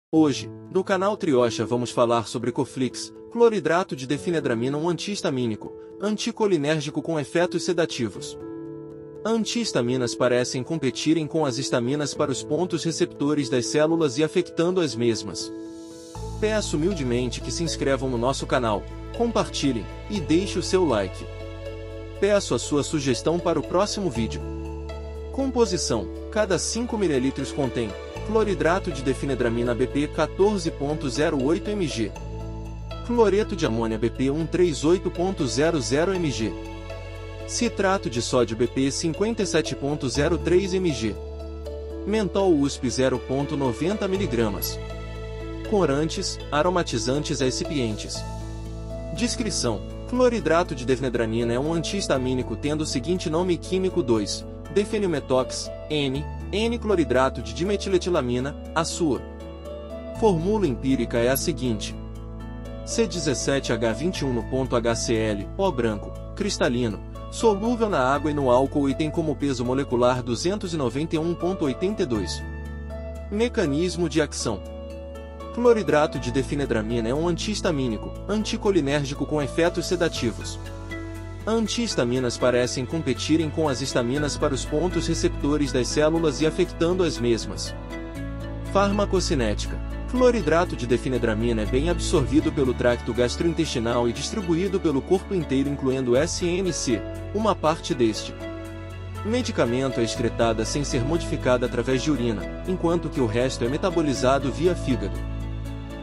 Hoje, no canal Trioxa vamos falar sobre Coflix, cloridrato de difenidramina, um antihistamínico, anticolinérgico com efeitos sedativos. Antihistaminas parecem competirem com as histaminas para os pontos receptores das células e afetando as mesmas. Peço humildemente que se inscrevam no nosso canal, compartilhem e deixe o seu like. Peço a sua sugestão para o próximo vídeo. Composição: cada 5 ml contém cloridrato de difenidramina BP 14,08 mg, cloreto de amônia BP 138,00 mg, citrato de sódio BP 57,03 mg, mentol USP 0,90 mg, corantes, aromatizantes excipientes. Descrição: cloridrato de difenidramina é um antihistamínico tendo o seguinte nome químico: 2-defenilmetox, N-cloridrato de dimetiletilamina. A sua fórmula empírica é a seguinte: C17H21.HCl, O branco, cristalino, solúvel na água e no álcool e tem como peso molecular 291,82. Mecanismo de ação: cloridrato de difenidramina é um antihistamínico, anticolinérgico com efeitos sedativos. Antihistaminas parecem competirem com as histaminas para os pontos receptores das células e afetando as mesmas. Farmacocinética: cloridrato de difenidramina é bem absorvido pelo tracto gastrointestinal e distribuído pelo corpo inteiro, incluindo SNC, uma parte deste medicamento é excretada sem ser modificada através de urina, enquanto que o resto é metabolizado via fígado.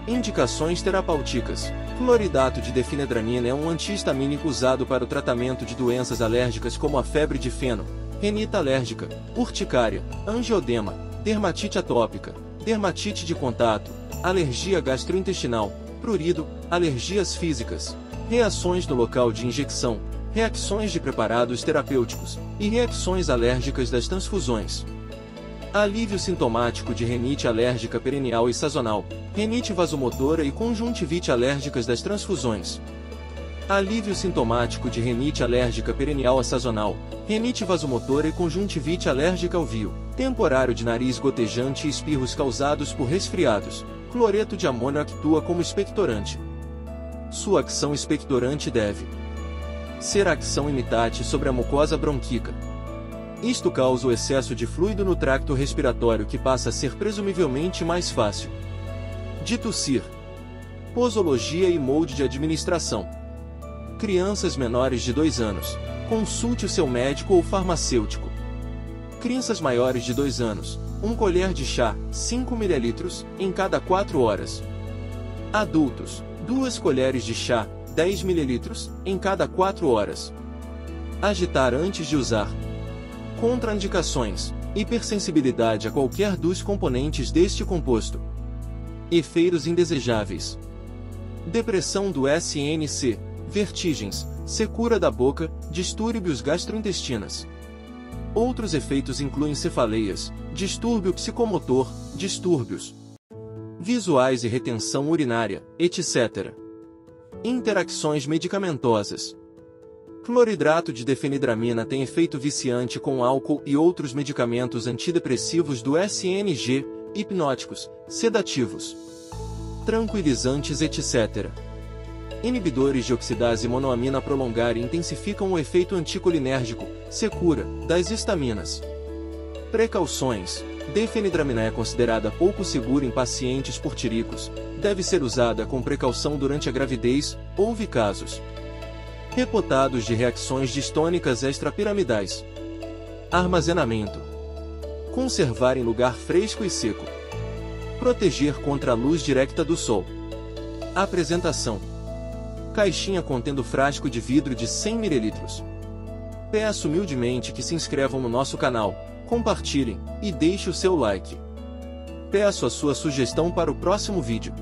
Indicações terapêuticas: cloridrato de difenidramina é um antihistamínico usado para o tratamento de doenças alérgicas como a febre de feno, rinite alérgica, urticária, angiodema, dermatite atópica, dermatite de contato, alergia gastrointestinal, prurido, alergias físicas, reações no local de injecção, reações de preparados terapêuticos e reações alérgicas das transfusões. Alívio sintomático de rinite alérgica perennial e sazonal, rinite vasomotora e conjuntivite alérgicas das transfusões. Alívio sintomático de rinite alérgica perennial a sazonal, rinite vasomotora e conjuntivite alérgica ao vio, temporário de nariz gotejante e espirros causados por resfriados. Cloreto de amônio atua como expectorante. Sua ação expectorante deve ser ação imitate sobre a mucosa brônquica. Isto causa o excesso de fluido no tracto respiratório, que passa a ser presumivelmente mais fácil de tossir. Posologia e molde de administração: crianças menores de 2 anos, consulte o seu médico ou farmacêutico. Crianças maiores de 2 anos, 1 colher de chá, 5 ml, em cada 4 horas. Adultos, 2 colheres de chá, 10 ml, em cada 4 horas. Agitar antes de usar. Contraindicações: hipersensibilidade a qualquer dos componentes deste composto. Efeitos indesejáveis: depressão do SNC, vertigens, secura da boca, distúrbios gastrointestinos. Outros efeitos incluem cefaleias, distúrbio psicomotor, distúrbios visuais e retenção urinária, etc. Interações medicamentosas: cloridrato de difenidramina tem efeito viciante com álcool e outros medicamentos antidepressivos do SNG, hipnóticos, sedativos, tranquilizantes, etc. Inibidores de oxidase monoamina prolongar e intensificam o efeito anticolinérgico, secura, das histaminas. Precauções: difenidramina é considerada pouco segura em pacientes purtíricos, deve ser usada com precaução durante a gravidez. Houve casos reportados de reações distônicas extrapiramidais. Armazenamento: conservar em lugar fresco e seco. Proteger contra a luz direta do sol. Apresentação: caixinha contendo frasco de vidro de 100 ml. Peço humildemente que se inscrevam no nosso canal, compartilhem e deixe o seu like. Peço a sua sugestão para o próximo vídeo.